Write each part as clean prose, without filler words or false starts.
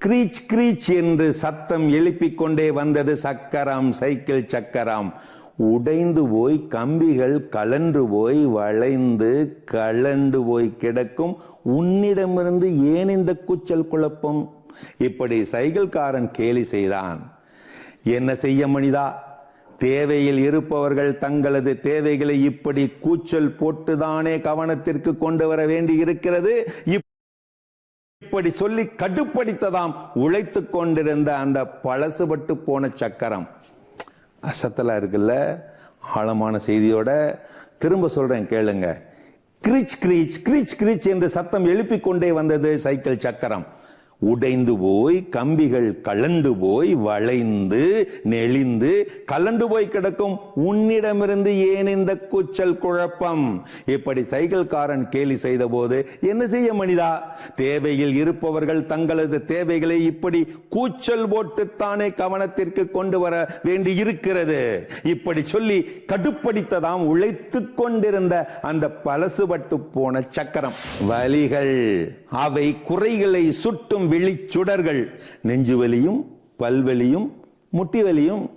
கிரீச் கிரீச் என்று சத்தம் எழுப்பிக் கொண்டே வந்தது சக்கரம், சைக்கிள் சக்கரம். உடைந்து போய் கம்பிகள் கலன்று போய் வளைந்து கலண்டு போய் கிடக்கும் உன்னிடமிருந்து ஏன் இந்த கூச்சல் குழப்பம்? இப்படி சைக்கிள்காரன் கேலி செய்தான். என்ன செய்ய மனிதா, தேவையில் இருப்பவர்கள் தங்களது தேவைகளை இப்படி கூச்சல் போட்டுதானே கவனத்திற்கு கொண்டு வர வேண்டி இருக்கிறது. இப்படி சொல்லி கடுப்படித்ததாம் உழைத்துக் கொண்டிருந்த அந்த பழசுபட்டு போன சக்கரம். அசத்தலா இருக்குல்ல, ஆழமான செய்தியோட திரும்ப சொல்றேன் கேளுங்க. கிரீச் கிரீச் கிரீச் கிரீச் என்று சத்தம் எழுப்பிக் கொண்டே வந்தது சைக்கிள் சக்கரம். உடைந்து போய் கம்பிகள் கலண்டு போய் வளைந்து நெளிந்து கலண்டு போய் கிடக்கும் உன்னிடமிருந்து ஏன் இந்த கூச்சல் குழப்பம்? இப்படி சைக்கிள்காரன் கேலி செய்த போது, என்ன செய்ய மனிதா, தேவையில் இருப்பவர்கள் தங்களது தேவைகளை இப்படி கூச்சல் போட்டுத்தானே கவனத்திற்கு கொண்டு வர வேண்டி இருக்கிறது. இப்படி சொல்லி கடுப்படித்ததாம் உழைத்துக் கொண்டிருந்த அந்த பழசுபட்டு போன சக்கரம். வலிகள் அவை குறைகளை சுட்டும் விழிச்சுடர்கள். நெஞ்சுவலியும் பல்வலியும் முட்டிவலியும்.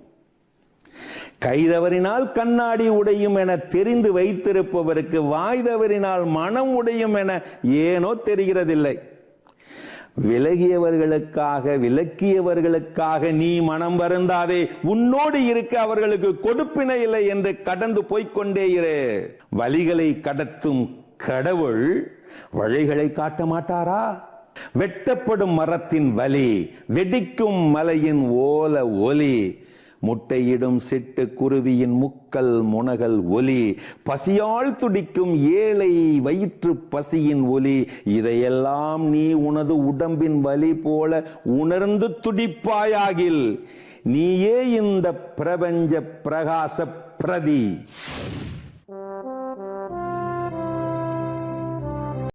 கைதவறினால் கண்ணாடி உடையும் என தெரிந்து வைத்திருப்பவருக்கு வாய்தவறினால் மனம் உடையும் என ஏனோ தெரிகிறதில்லை. விலகியவர்களுக்காக விலக்கியவர்களுக்காக நீ மனம் வருந்தாதே, உன்னோடு இருக்க அவர்களுக்கு கொடுப்பினை இல்லை என்று கடந்து போய்கொண்டே இரு. வலிகளை கடத்தும் கடவுள் வழிகளை காட்ட மாட்டாரா? வெட்டப்படும் மரத்தின் வலி, வெடிக்கும் மலையின் ஓல ஒலி, முட்டையிடும் சிட்டு குருவியின் முக்கல் முனகல் ஒலி, பசியால் துடிக்கும் ஏழை வயிற்று பசியின் ஒலி, இதையெல்லாம் நீ உனது உடம்பின் வலி போல உணர்ந்து துடிப்பாயாகில் நீயே இந்த பிரபஞ்ச பிரகாச பிரதி.